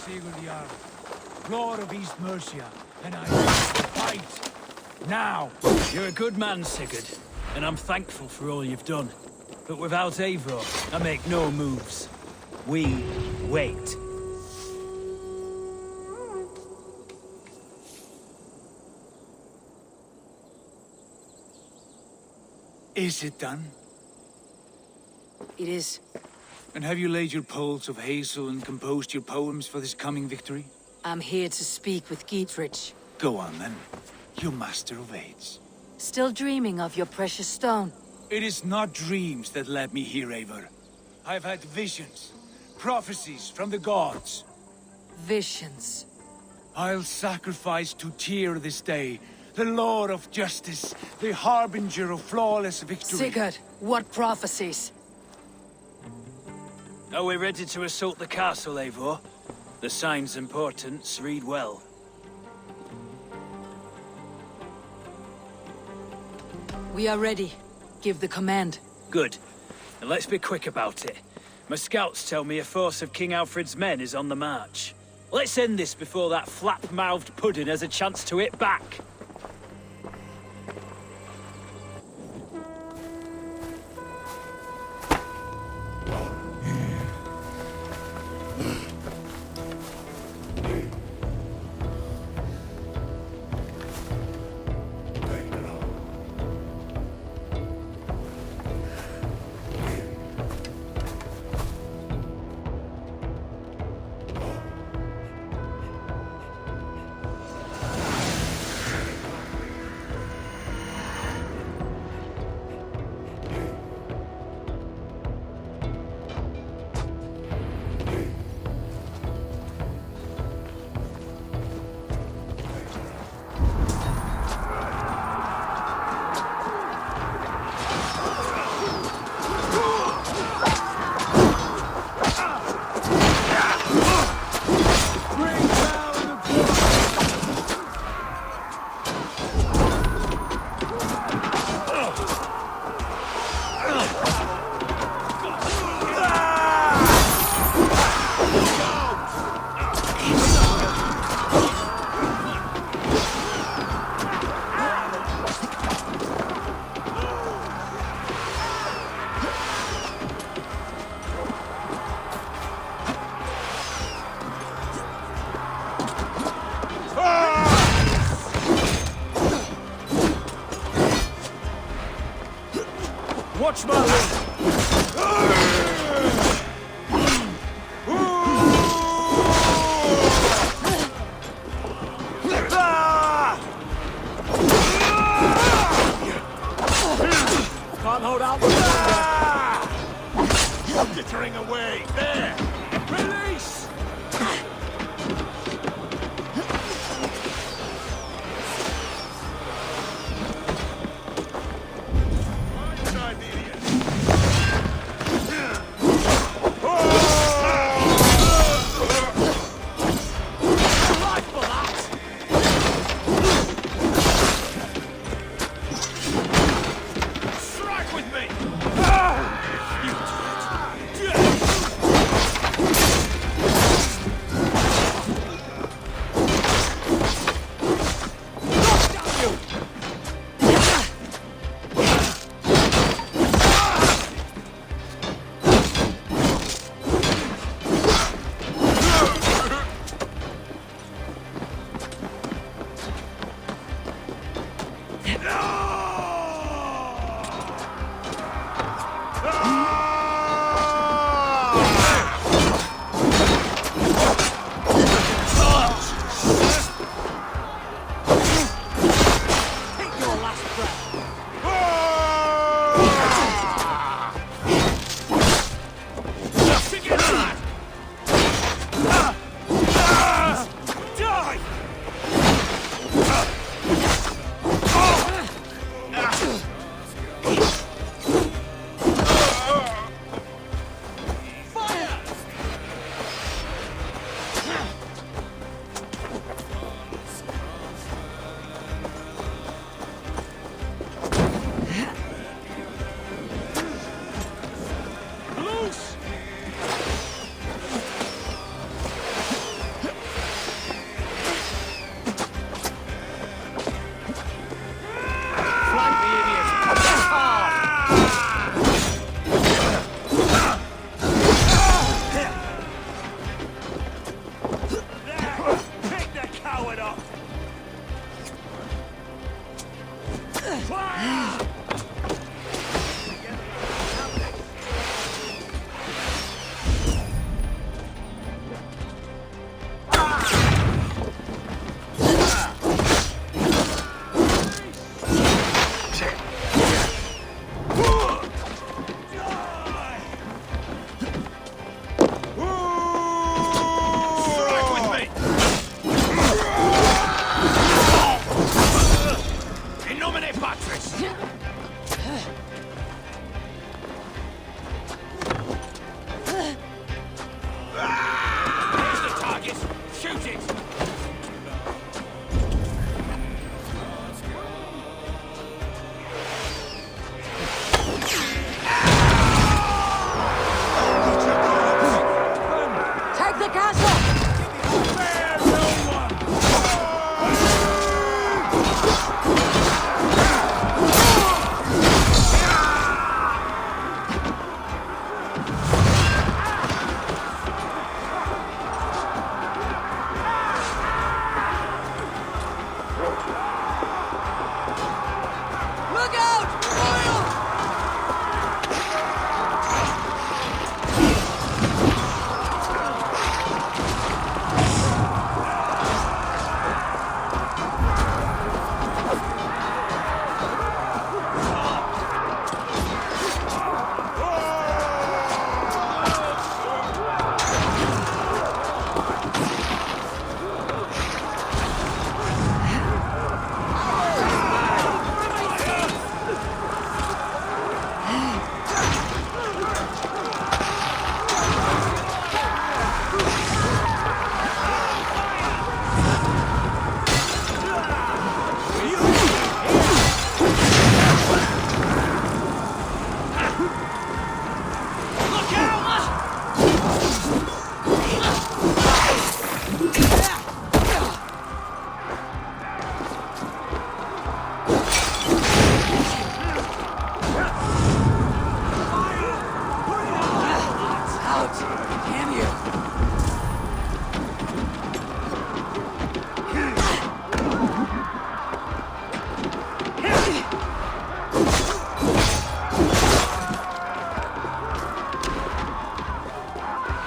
Sigurd Jarl, Lord of East Mercia, and I fight now. You're a good man, Sigurd, and I'm thankful for all you've done. But without Eivor, I make no moves. We wait. Is it done? It is. And have you laid your poles of hazel and composed your poems for this coming victory? I'm here to speak with Geatrich. Go on then, you master of aids. Still dreaming of your precious stone? It is not dreams that led me here, Eivor. I've had visions, prophecies from the gods. Visions. I'll sacrifice to Tyr this day, the Lord of Justice, the harbinger of flawless victory. Sigurd, what prophecies? Are we ready to assault the castle, Eivor? The sign's importance, read well. We are ready. Give the command. Good. And let's be quick about it. My scouts tell me a force of King Alfred's men is on the march. Let's end this before that flap-mouthed pudding has a chance to hit back. Watch my lead! Can't hold out for longer! Jittering away! There! Release! Right side, idiot! the castle! Spare no one! Look out! Oil!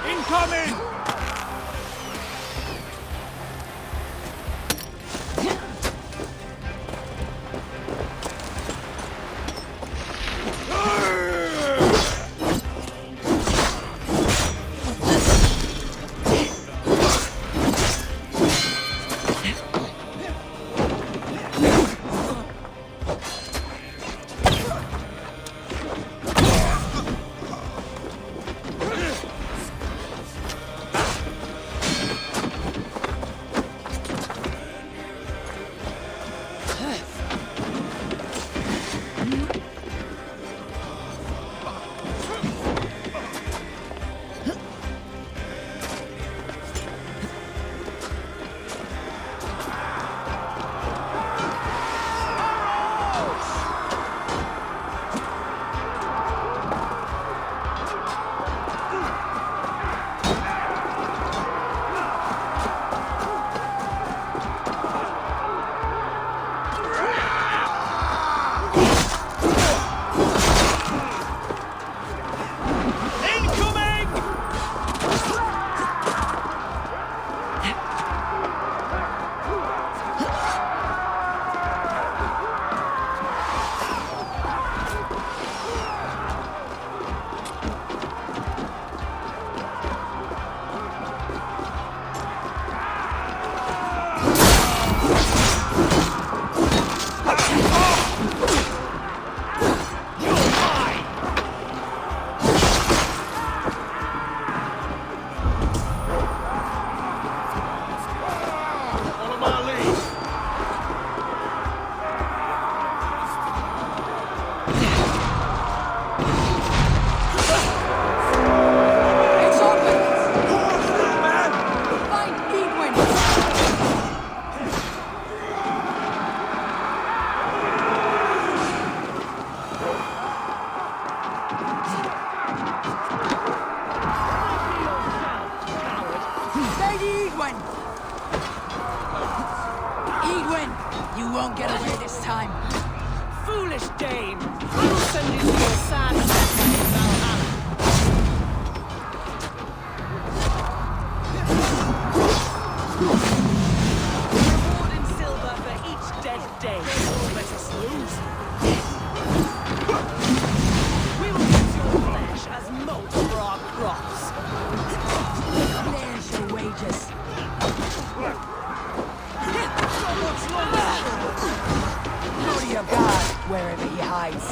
Incoming! You won't get away this time. Foolish Dane! I will send you to your sad death in Valhalla. Reward in silver for each dead day. Let us lose. We will use your flesh as mulch for our crops. There's your wages. Go to your god, wherever he hides.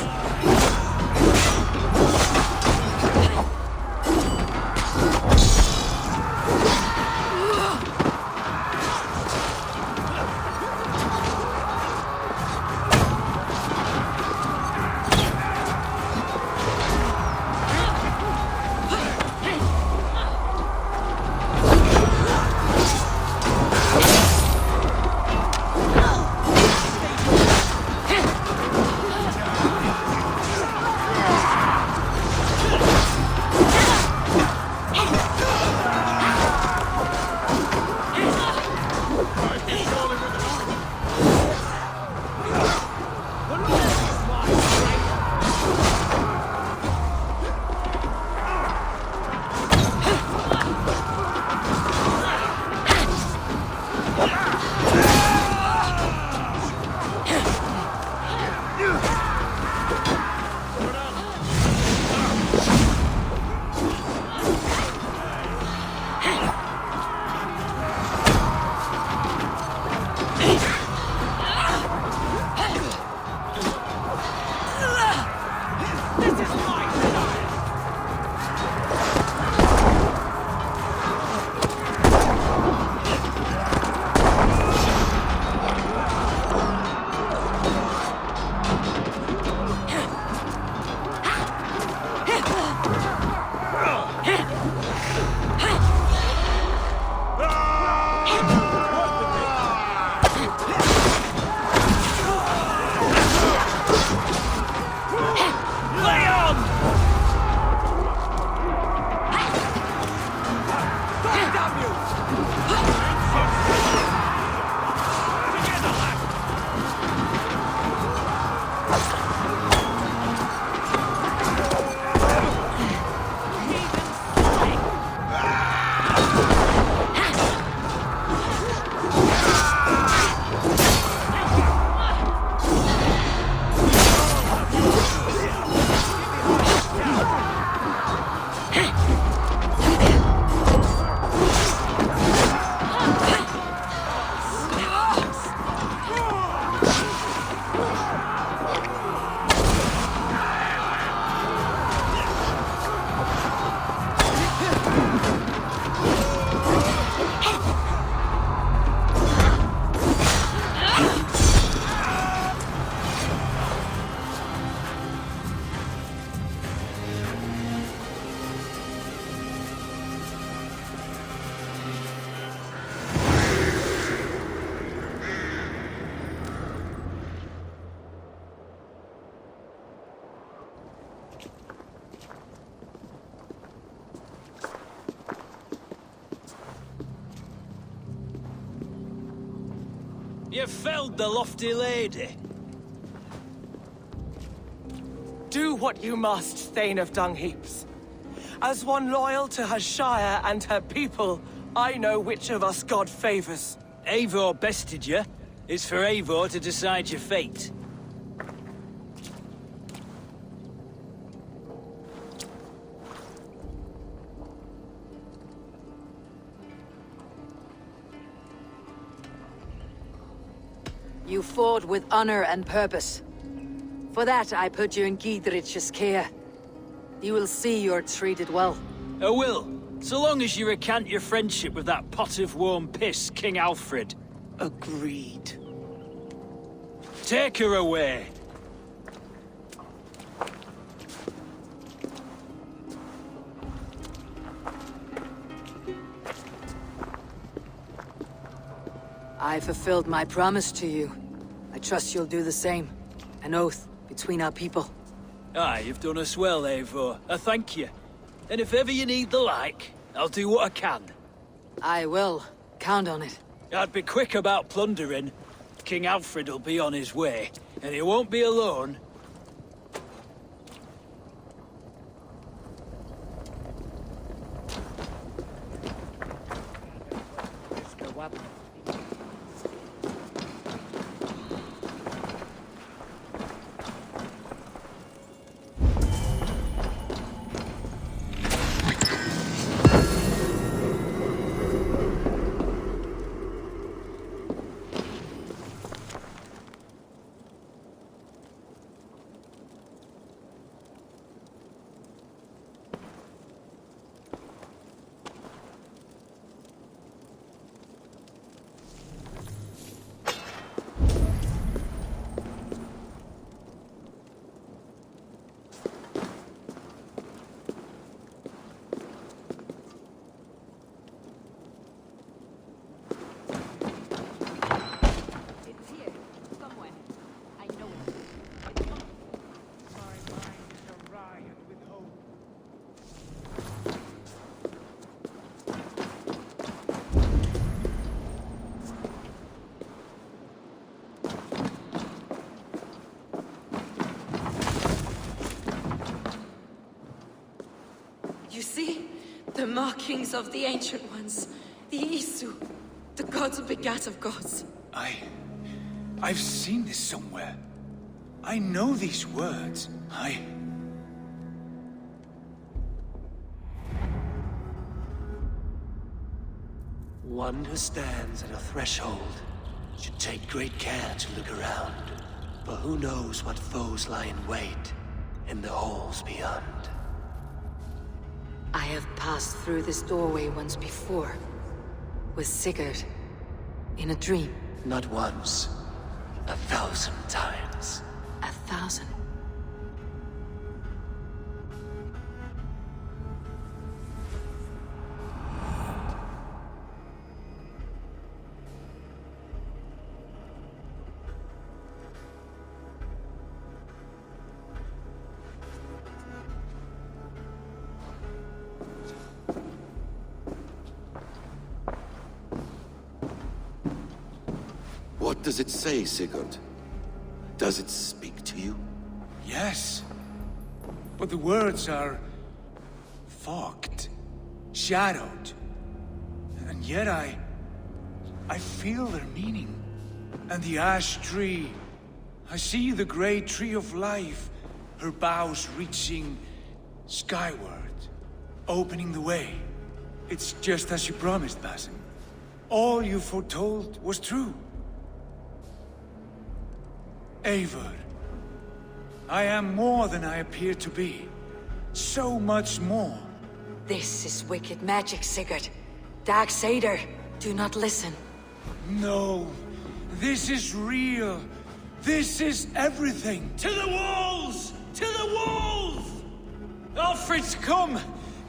You felled the lofty lady. Do what you must, Thane of Dungheaps. As one loyal to her shire and her people, I know which of us God favors. Eivor bested you. It's for Eivor to decide your fate. You fought with honor and purpose. For that, I put you in Gidrich's care. You will see you're treated well. I will, so long as you recant your friendship with that pot of warm piss, King Alfred. Agreed. Take her away. I fulfilled my promise to you. I trust you'll do the same. An oath between our people. Aye, you've done us well, Eivor. I thank you. And if ever you need the like, I'll do what I can. I will. Count on it. I'd be quick about plundering. King Alfred will be on his way, and he won't be alone. You see? The markings of the Ancient Ones. The Isu. The gods begat of gods. I've seen this somewhere. I know these words. One who stands at a threshold Should take great care to look around, for who knows what foes lie in wait in the halls beyond. I have passed through this doorway once before. With Sigurd. In a dream. Not once, 1,000 times. 1,000. What does it say, Sigurd? Does it speak to you? Yes. But the words are fogged, shadowed. And yet I feel their meaning. And the ash tree, I see the great tree of life, her boughs reaching skyward, opening the way. It's just as you promised, Basim. All you foretold was true. Eivor, I am more than I appear to be. So much more. This is wicked magic, Sigurd. Darksader, do not listen. No, this is real. This is everything. To the walls! To the walls! Alfred's come!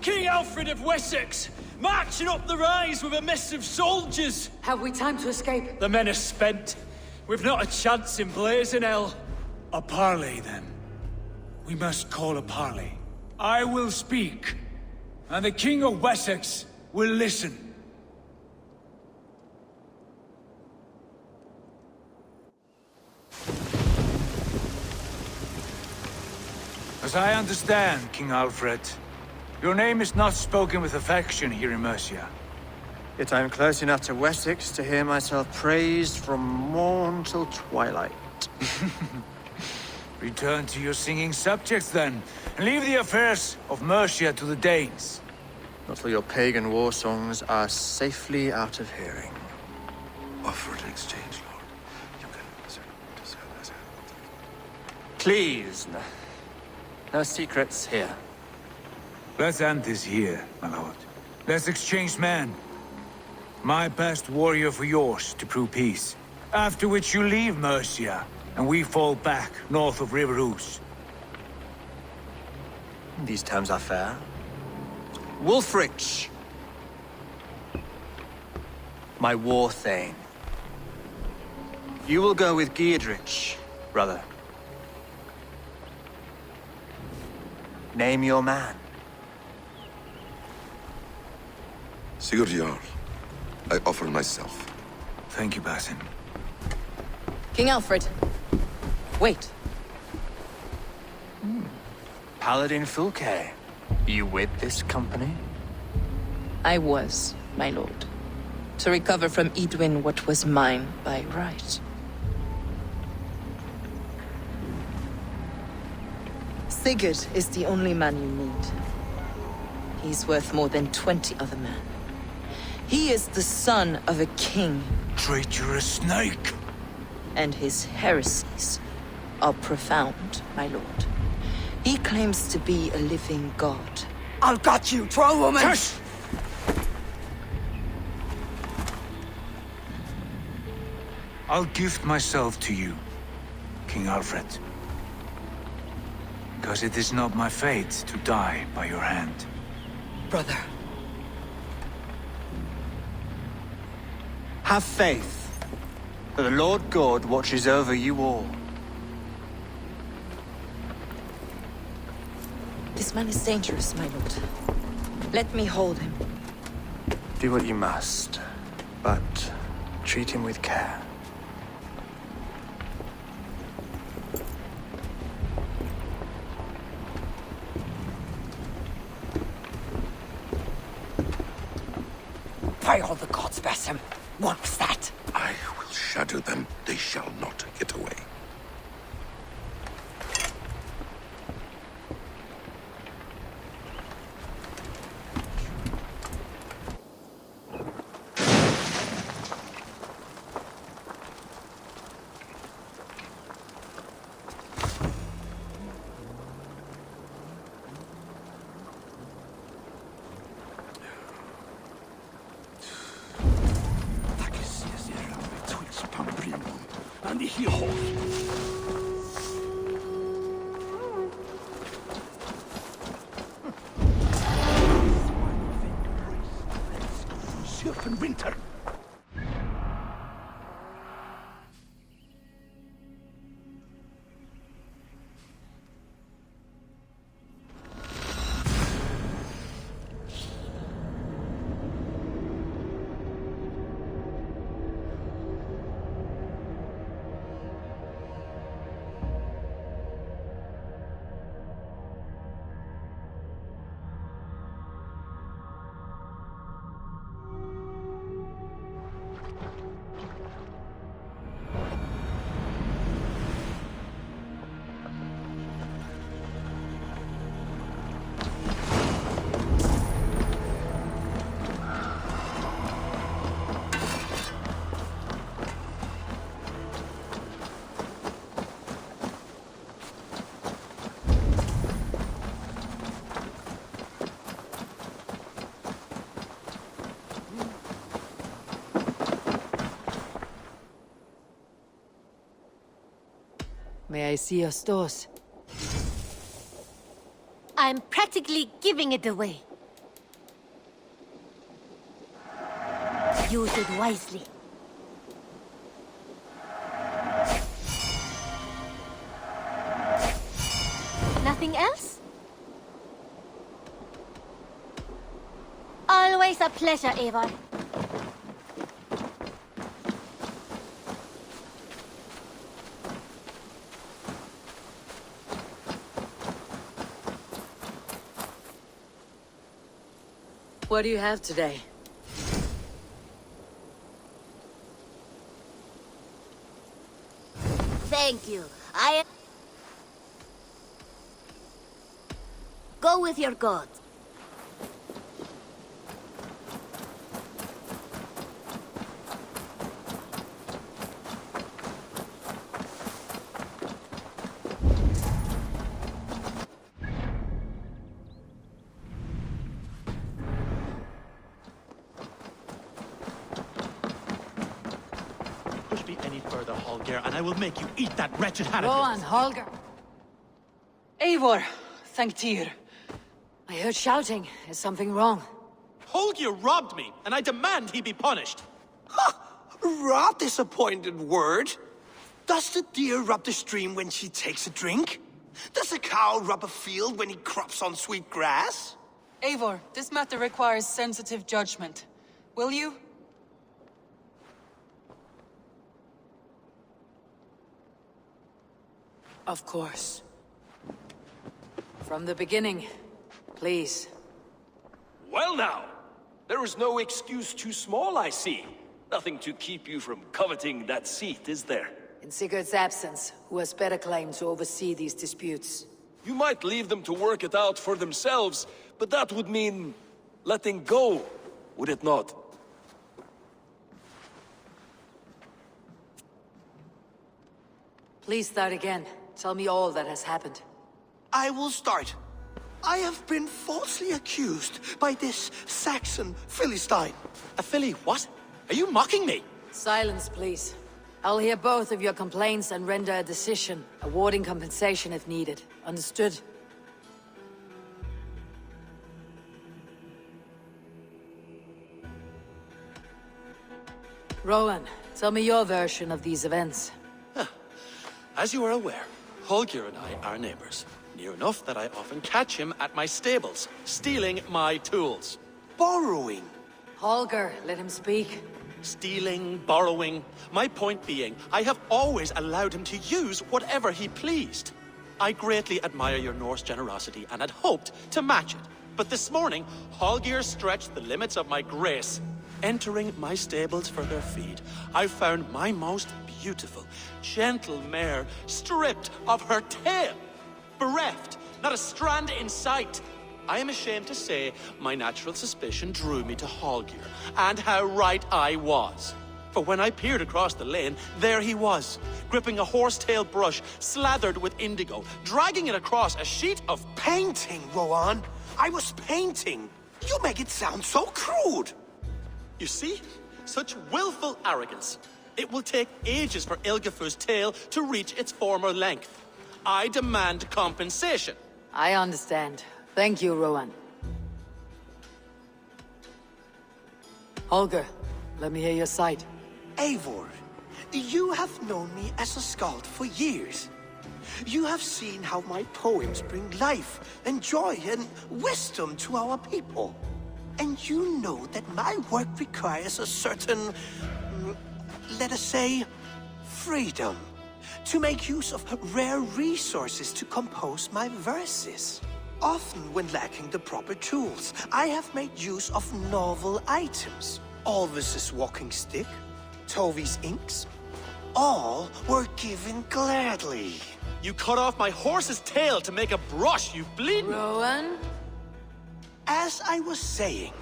King Alfred of Wessex! Marching up the rise with a mess of soldiers! Have we time to escape? The men are spent. We've not a chance in blazing hell. A parley, then. We must call a parley. I will speak, and the King of Wessex will listen. As I understand, King Alfred, your name is not spoken with affection here in Mercia. Yet I am close enough to Wessex to hear myself praised from morn till twilight. Return to your singing subjects, then, and leave the affairs of Mercia to the Danes. Not till your pagan war songs are safely out of hearing. Offer an exchange, Lord. You can... Please, no secrets here. Let's end this here, my lord. Let's exchange men. My best warrior for yours to prove peace. After which you leave Mercia, and we fall back north of River Ouse. These terms are fair. Wulfrich! My war thane. You will go with Giedrich, brother. Name your man. Sigurd Jarl, I offer myself. Thank you, Basim. King Alfred. Wait. Paladin Fulke. You with this company? I was, my lord. To recover from Edwin what was mine by right. Sigurd is the only man you need. He's worth more than 20 other men. He is the son of a king. Traitorous snake! And his heresies are profound, my lord. He claims to be a living god. I'll got you, troll woman! Hush! I'll gift myself to you, King Alfred. Because it is not my fate to die by your hand. Brother. Have faith that the Lord God watches over you all. This man is dangerous, my lord. Let me hold him. Do what you must, but treat him with care. By all the gods, Basim. What was that? I will shadow them. They shall not get away. die hier hoch. Winter. May I see your stores? I'm practically giving it away. Use it wisely. Nothing else? Always a pleasure, Eivor. What do you have today? Thank you. Go with your god. Push me any further, Holger, and I will make you eat that wretched hat Go of on, yours. Holger. Eivor, thank Tyr. I heard shouting. Is something wrong? Holger robbed me, and I demand he be punished. Rot is a pointed word. Does the deer rub the stream when she takes a drink? Does a cow rub a field when he crops on sweet grass? Eivor, this matter requires sensitive judgment. Will you? Of course. From the beginning, please. Well now, there is no excuse too small, I see. Nothing to keep you from coveting that seat, is there? In Sigurd's absence, who has better claim to oversee these disputes? You might leave them to work it out for themselves, but that would mean letting go, would it not? Please start again. Tell me all that has happened. I will start. I have been falsely accused by this Saxon Philistine. A Philly what? Are you mocking me? Silence, please. I'll hear both of your complaints and render a decision, awarding compensation if needed. Understood? Rowan, tell me your version of these events. As you are aware, Holger and I are neighbors. Near enough that I often catch him at my stables, stealing my tools. Borrowing. Holger, let him speak. Stealing, borrowing. My point being, I have always allowed him to use whatever he pleased. I greatly admire your Norse generosity and had hoped to match it. But this morning, Holger stretched the limits of my grace. Entering my stables for their feed, I found my most beautiful, gentle mare stripped of her tail. Bereft, not a strand in sight. I am ashamed to say my natural suspicion drew me to Holger, and how right I was. For when I peered across the lane, there he was, gripping a horsetail brush slathered with indigo, dragging it across a sheet of painting, Rowan. I was painting. You make it sound so crude. You see? Such willful arrogance. It will take ages for Ilgafur's tail to reach its former length. I demand compensation. I understand. Thank you, Rowan. Holger, let me hear your side. Eivor, you have known me as a skald for years. You have seen how my poems bring life and joy and wisdom to our people. And you know that my work requires a certain, let us say, freedom. To make use of rare resources to compose my verses. Often when lacking the proper tools, I have made use of novel items. Alvis's walking stick, Tovi's inks, all were given gladly. You cut off my horse's tail to make a brush, you bleeding... Rowan? As I was saying,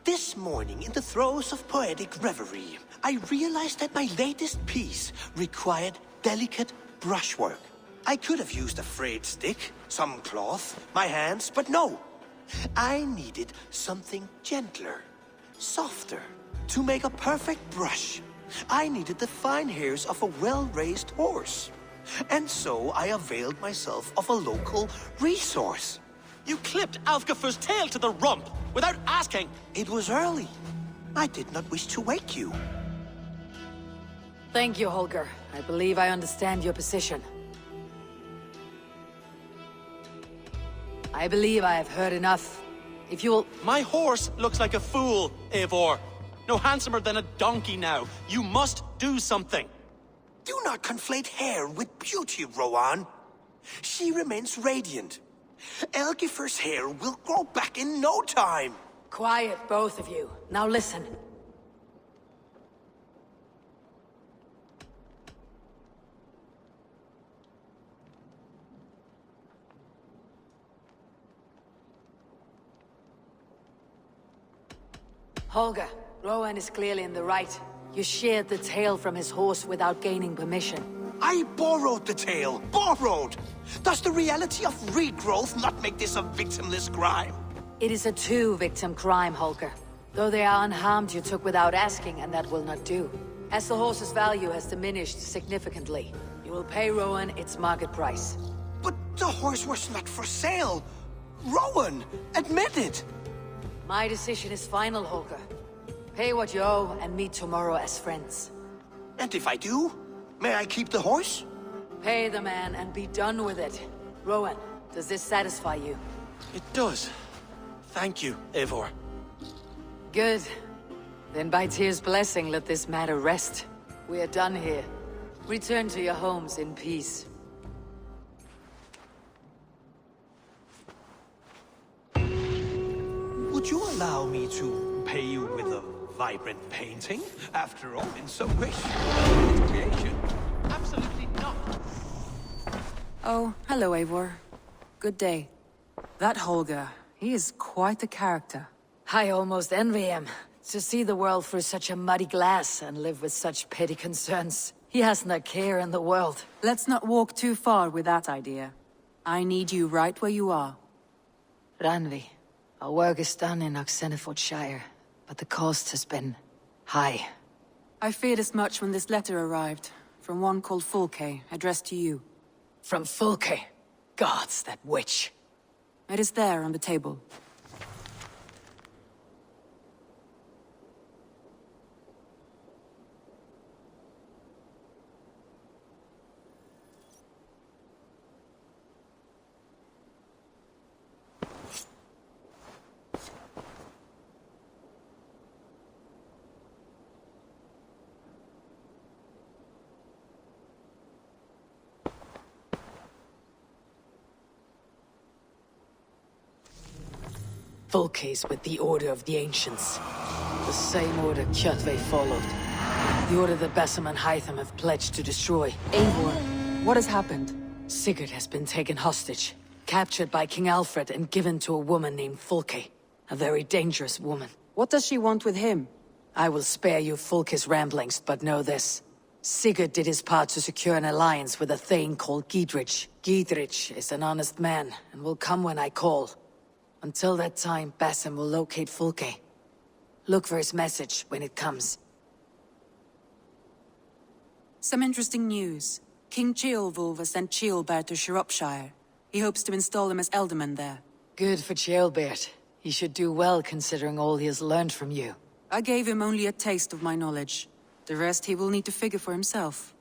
this morning in the throes of poetic reverie, I realized that my latest piece required delicate brushwork. I could have used a frayed stick, some cloth, my hands, but no. I needed something gentler, softer. To make a perfect brush, I needed the fine hairs of a well-raised horse. And so I availed myself of a local resource. You clipped Alfgafur's tail to the rump, without asking. It was early. I did not wish to wake you. Thank you, Holger. I believe I understand your position. I believe I have heard enough. If you'll... My horse looks like a fool, Eivor. No handsomer than a donkey now. You must do something. Do not conflate hair with beauty, Rowan. She remains radiant. Elgifur's hair will grow back in no time. Quiet, both of you. Now listen. Holger, Rowan is clearly in the right. You sheared the tail from his horse without gaining permission. I borrowed the tail. Borrowed! Does the reality of regrowth not make this a victimless crime? It is a two-victim crime, Holger. Though they are unharmed, you took without asking, and that will not do. As the horse's value has diminished significantly, you will pay Rowan its market price. But the horse was not for sale. Rowan, admit it. My decision is final, Holger. Pay what you owe and meet tomorrow as friends. And if I do, may I keep the horse? Pay the man and be done with it. Rowan, does this satisfy you? It does. Thank you, Eivor. Good. Then by Tyr's blessing, let this matter rest. We are done here. Return to your homes in peace. Would you allow me to pay you with a vibrant painting? After all, in some way, creation. Absolutely not. Oh, hello, Eivor. Good day. That Holger, he is quite the character. I almost envy him. To see the world through such a muddy glass and live with such petty concerns. He hasn't a care in the world. Let's not walk too far with that idea. I need you right where you are. Randvi, our work is done in Oxenfordshire, but the cost has been high. I feared as much when this letter arrived, from one called Fulke, addressed to you. From Fulke? Gods, that witch. It is there on the table. Fulke's with the Order of the Ancients. The same order Kjotve followed. The order that Basim and Hytham have pledged to destroy. Eivor, what has happened? Sigurd has been taken hostage, captured by King Alfred and given to a woman named Fulke. A very dangerous woman. What does she want with him? I will spare you Fulke's ramblings, but know this. Sigurd did his part to secure an alliance with a thane called Gidrich. Gidrich is an honest man, and will come when I call. Until that time, Basim will locate Fulke. Look for his message when it comes. Some interesting news. King Ceolwulf has sent Ceolbert to Shropshire. He hopes to install him as Elderman there. Good for Ceolbert. He should do well considering all he has learned from you. I gave him only a taste of my knowledge. The rest he will need to figure for himself.